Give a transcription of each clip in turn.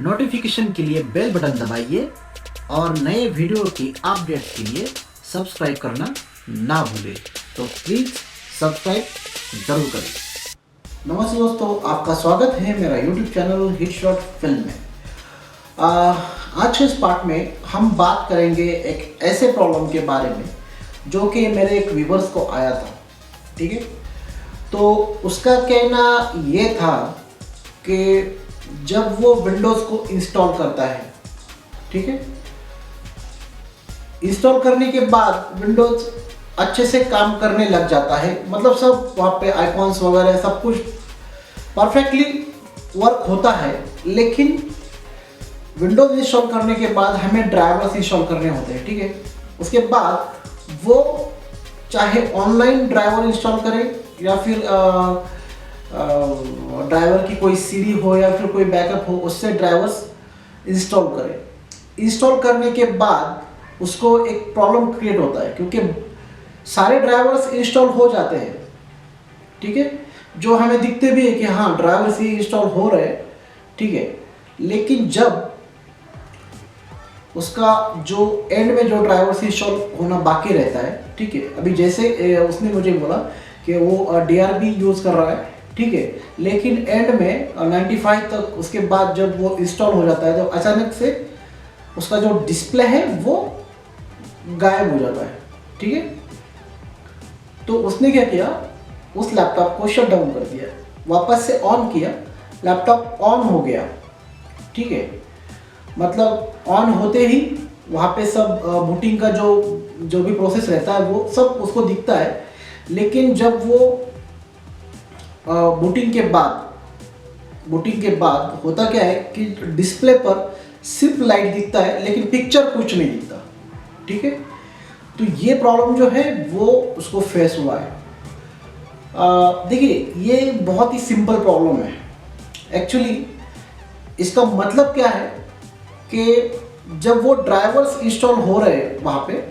Notification के लिए bell button दबाइए और नए वीडियो की अपडेट के लिए सब्सक्राइब करना ना भूलें। तो प्लीज़ सब्सक्राइब जरूर करें। नमस्ते दोस्तों, आपका स्वागत है मेरा YouTube channel hit short film में। आज के इस पार्ट में हम बात करेंगे एक ऐसे प्रॉब्लम के बारे में जो कि मेरे एक व्यूवर्स को आया था। ठीक है, तो उसका कहना ये था कि जब वो विंडोज़ को इंस्टॉल करता है, ठीक है, इंस्टॉल करने के बाद विंडोज़ अच्छे से काम करने लग जाता है, मतलब सब वहाँ पे आइकॉन्स वगैरह सब कुछ परफेक्टली वर्क होता है। लेकिन विंडोज़ इंस्टॉल करने के बाद हमें ड्राइवर्स इंस्टॉल करने होते हैं। ठीक है, उसके बाद वो चाहे ऑनलाइन ड्राइवर इंस्टॉल करें या फिर ड्राइवर की कोई सीडी हो या फिर कोई बैकअप हो, उससे ड्राइवर्स इंस्टॉल करें। इंस्टॉल करने के बाद उसको एक प्रॉब्लम क्रिएट होता है क्योंकि सारे ड्राइवर्स इंस्टॉल हो जाते हैं। ठीक है, जो हमें दिखते भी है कि हाँ ड्राइवर्स ही इंस्टॉल हो रहे हैं। ठीक है, लेकिन जब उसका जो एंड में जो ड्राइवर्स इंस्टॉल होना बाकी रहता है, ठीक है, अभी जैसे उसने मुझे बोला कि वो DRB यूज़ कर रहा है, ठीक है, लेकिन एंड में 95 तक उसके बाद जब वो इंस्टॉल हो जाता है तो अचानक से उसका जो डिस्प्ले है वो गायब हो जाता है। ठीक है, तो उसने क्या किया, उस लैपटॉप को शट डाउन कर दिया, वापस से ऑन किया, लैपटॉप ऑन हो गया। ठीक है, मतलब ऑन होते ही वहाँ पे सब बूटिंग का जो भी प्रोसेस रहता है वो सब उसको दिखता है। लेकिन जब वो बूटिंग के बाद होता क्या है कि डिस्प्ले पर सिर्फ लाइट दिखता है लेकिन पिक्चर कुछ नहीं दिखता। ठीक है, तो ये प्रॉब्लम जो है वो उसको फेस हुआ है। देखिए, ये बहुत ही सिंपल प्रॉब्लम है एक्चुअली। इसका मतलब क्या है कि जब वो ड्राइवर्स इंस्टॉल हो रहे हैं वहाँ पे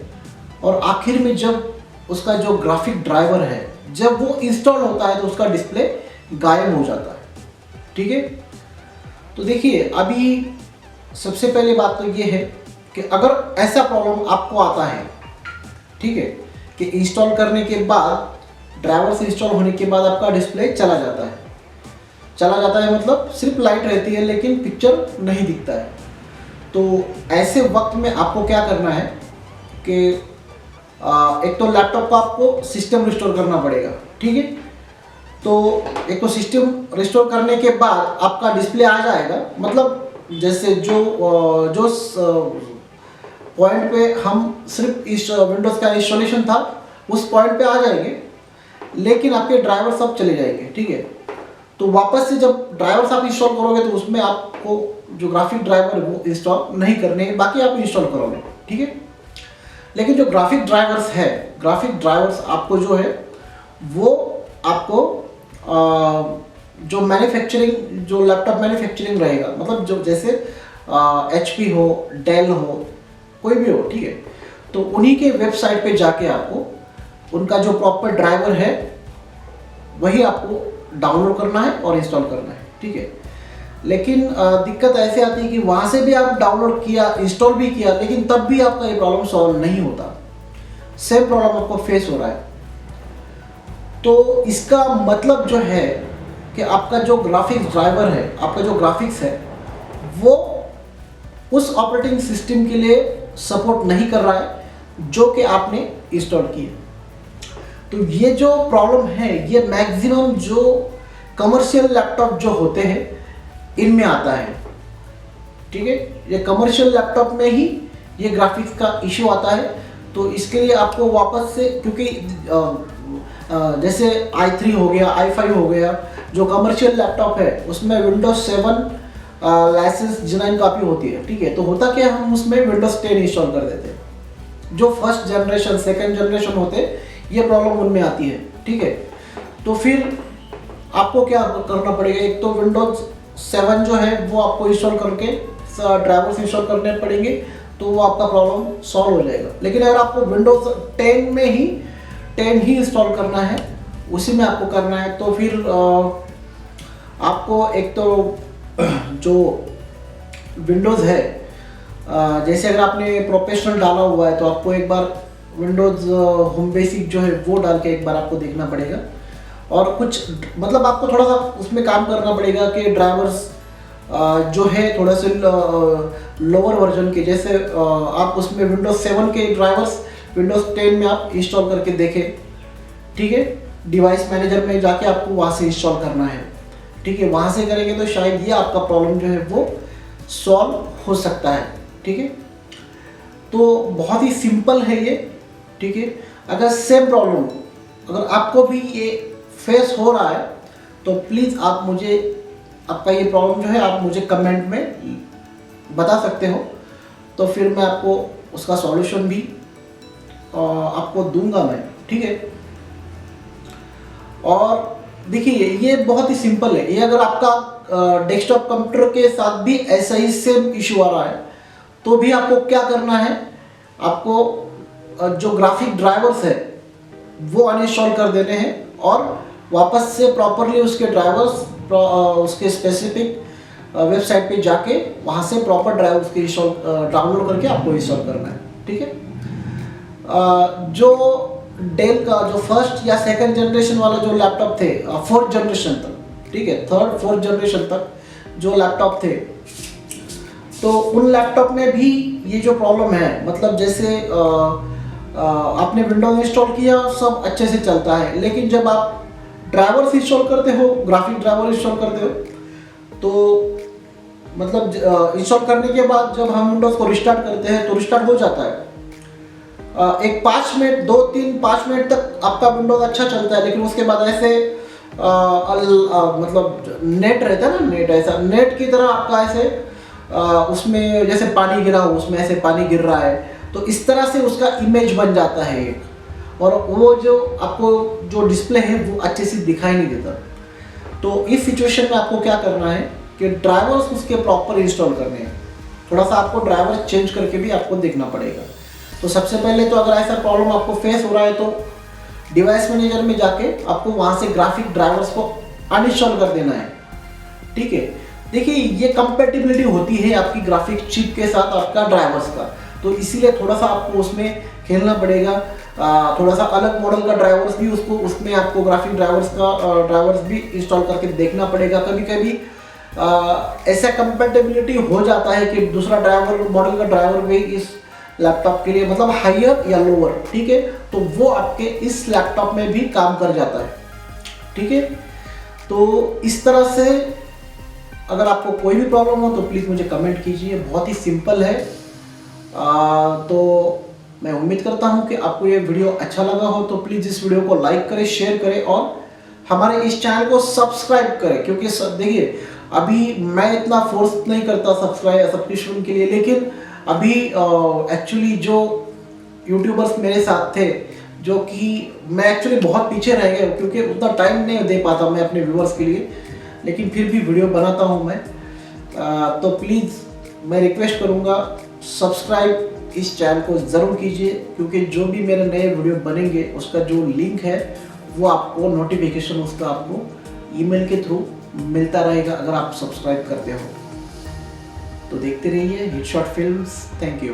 और आखिर में जब उसका जो ग्राफिक ड्राइवर है जब वो इंस्टॉल होता है तो उसका डिस्प्ले गायब हो जाता है। ठीक है, तो देखिए अभी सबसे पहले बात तो ये है कि अगर ऐसा प्रॉब्लम आपको आता है, ठीक है, कि इंस्टॉल करने के बाद ड्राइवर्स इंस्टॉल होने के बाद आपका डिस्प्ले चला जाता है मतलब सिर्फ लाइट रहती है लेकिन पिक्चर नहीं दिखता है। तो ऐसे वक्त में आपको क्या करना है कि एक तो लैपटॉप को आपको सिस्टम रिस्टोर करना पड़ेगा। ठीक है, तो एक तो सिस्टम रिस्टोर करने के बाद आपका डिस्प्ले आ जाएगा, मतलब जैसे जो पॉइंट पे हम सिर्फ इस विंडोज़ का इंस्टॉलेशन था उस पॉइंट पे आ जाएंगे, लेकिन आपके ड्राइवर सब चले जाएंगे। ठीक है, तो वापस से जब ड्राइवर्स आप इंस्टॉल करोगे तो उसमें आपको जो ग्राफिक ड्राइवर है वो इंस्टॉल नहीं करने, बाकी आप इंस्टॉल करोगे। ठीक है, लेकिन जो ग्राफिक ड्राइवर्स आपको जो है वो आपको जो मैन्युफैक्चरिंग जो लैपटॉप मैन्युफैक्चरिंग रहेगा, मतलब जो जैसे HP हो, डेल हो, कोई भी हो, ठीक है, तो उन्हीं के वेबसाइट पे जाके आपको उनका जो प्रॉपर ड्राइवर है वही आपको डाउनलोड करना है और इंस्टॉल करना है। ठीक है, लेकिन दिक्कत ऐसे आती है कि वहाँ से भी आप डाउनलोड किया, इंस्टॉल भी किया, लेकिन तब भी आपका ये प्रॉब्लम सॉल्व नहीं होता, सेम प्रॉब्लम आपको फेस हो रहा है। तो इसका मतलब जो है कि आपका जो ग्राफिक्स ड्राइवर है, आपका जो ग्राफिक्स है वो उस ऑपरेटिंग सिस्टम के लिए सपोर्ट नहीं कर रहा है जो कि आपने इंस्टॉल किया। तो ये जो प्रॉब्लम है ये मैक्सिमम जो कमर्शियल लैपटॉप जो होते हैं इनमें आता है। ठीक है, ये कमर्शियल लैपटॉप में ही ये ग्राफिक्स का इशू आता है। तो इसके लिए आपको वापस से, क्योंकि जैसे i3 हो गया, i5 हो गया, जो कमर्शियल लैपटॉप है उसमें विंडोज 7 लाइसेंस जेन्युइन कॉपी होती है। ठीक है, तो होता क्या, हम उसमें विंडोज 10 इंस्टॉल कर देते हैं। जो फर्स्ट जनरेशन, सेकेंड जनरेशन होते ये प्रॉब्लम उनमें आती है। ठीक है, तो फिर आपको क्या करना पड़ेगा, एक तो विंडोज 7 जो है वो आपको इंस्टॉल करके ड्राइवर्स इंस्टॉल करने पड़ेंगे तो वो आपका प्रॉब्लम सॉल्व हो जाएगा। लेकिन अगर आपको विंडोज 10 में ही 10 ही इंस्टॉल करना है, उसी में आपको करना है, तो फिर आपको एक तो जो विंडोज़ है, जैसे अगर आपने प्रोफेशनल डाला हुआ है तो आपको एक बार विंडोज़ होम बेसिक जो है वो डाल के एक बार आपको देखना पड़ेगा, और कुछ मतलब आपको थोड़ा सा उसमें काम करना पड़ेगा कि ड्राइवर्स जो है थोड़ा से लोअर वर्जन के, जैसे आप उसमें विंडोज़ 7 के ड्राइवर्स विंडोज़ 10 में आप इंस्टॉल करके देखें, ठीक है। डिवाइस मैनेजर में जाके आपको वहाँ से इंस्टॉल करना है, ठीक है। वहाँ से करेंगे तो शायद ये आपका प्रॉब्लम जो है वो सॉल्व हो सकता है, ठीक है। तो बहुत ही सिंपल है ये, ठीक है। अगर सेम प्रॉब्लम अगर आपको भी ये फेस हो रहा है तो प्लीज़ आप मुझे आपका ये प्रॉब्लम जो है आप मुझे कमेंट में बता सकते हो, तो फिर मैं आपको उसका सॉल्यूशन भी आपको दूंगा मैं, ठीक है। और देखिए ये बहुत ही सिंपल है, ये अगर आपका डेस्कटॉप कंप्यूटर के साथ भी ऐसा ही सेम इशू आ रहा है तो भी आपको क्या करना है, आपको जो ग्राफिक ड्राइवर्स है वो अनइंस्टॉल कर देने हैं और वापस से प्रॉपरली उसके ड्राइवर्स उसके स्पेसिफिक वेबसाइट पे जाके वहाँ से प्रॉपर ड्राइवर्स के इंस्टॉल डाउनलोड करके आपको इंस्टॉल करना है, ठीक है। जो डेल का जो फर्स्ट या सेकंड जनरेशन वाला जो लैपटॉप थे, फोर्थ जनरेशन तक, ठीक है, थर्ड फोर्थ जनरेशन तक जो लैपटॉप थे, तो उन लैपटॉप में भी ये जो प्रॉब्लम है, मतलब जैसे आपने विंडोज इंस्टॉल किया सब अच्छे से चलता है, लेकिन जब आप ड्राइवर्स इंस्टॉल करते हो, ग्राफिक ड्राइवर इंस्टॉल करते हो, तो मतलब इंस्टॉल करने के बाद जब हम विंडोज को रिस्टार्ट करते हैं तो रिस्टार्ट हो जाता है। एक 5 मिनट 2-3-5 मिनट तक आपका विंडोज अच्छा चलता है, लेकिन उसके बाद ऐसे मतलब नेट रहता है ना, नेट ऐसा नेट की तरह आपका ऐसे उसमें जैसे पानी गिरा हो, उसमें ऐसे पानी गिर रहा है, तो इस तरह से उसका इमेज बन जाता है एक, और वो जो आपको जो डिस्प्ले है वो अच्छे से दिखाई नहीं देता। तो इस सिचुएशन में आपको क्या करना है कि ड्राइवर्स उसके प्रॉपर इंस्टॉल करने हैं, थोड़ा सा आपको ड्राइवर चेंज करके भी आपको देखना पड़ेगा। तो सबसे पहले तो अगर ऐसा प्रॉब्लम आपको फेस हो रहा है तो डिवाइस मैनेजर में जाके आपको वहाँ से ग्राफिक ड्राइवर्स को अनइंस्टॉल कर देना है, ठीक है। देखिए ये कंपैटिबिलिटी होती है आपकी ग्राफिक चिप के साथ आपका ड्राइवर्स का, तो इसीलिए थोड़ा सा आपको उसमें खेलना पड़ेगा, थोड़ा सा अलग मॉडल का ड्राइवर्स भी उसमें आपको ग्राफिक ड्राइवर्स भी इंस्टॉल करके देखना पड़ेगा। कभी कभी ऐसा कंपैटिबिलिटी हो जाता है कि दूसरा ड्राइवर मॉडल का ड्राइवर भी इस लैपटॉप के लिए मतलब हायर या लोअर, ठीक है, तो वो आपके इस लैपटॉप में भी काम कर जाता है, ठीक है। तो इस तरह से अगर आपको कोई भी प्रॉब्लम हो तो प्लीज़ मुझे कमेंट कीजिए, बहुत ही सिंपल है। तो मैं उम्मीद करता हूं कि आपको ये वीडियो अच्छा लगा हो, तो प्लीज़ इस वीडियो को लाइक करें, शेयर करें और हमारे इस चैनल को सब्सक्राइब करें, क्योंकि देखिए अभी मैं इतना फोर्स नहीं करता सब्सक्रिप्शन के लिए, लेकिन अभी एक्चुअली जो यूट्यूबर्स मेरे साथ थे, जो कि मैं एक्चुअली बहुत पीछे रह गया क्योंकि उतना टाइम नहीं दे पाता मैं अपने व्यूअर्स के लिए, लेकिन फिर भी वीडियो बनाता हूं मैं। तो प्लीज़ मैं रिक्वेस्ट करूंगा सब्सक्राइब इस चैनल को ज़रूर कीजिए, क्योंकि जो भी मेरे नए वीडियो बनेंगे उसका जो लिंक है वो आपको नोटिफिकेशन उसका आपको ईमेल के थ्रू मिलता रहेगा अगर आप सब्सक्राइब करते हो। तो देखते रहिए hit short films. Thank you.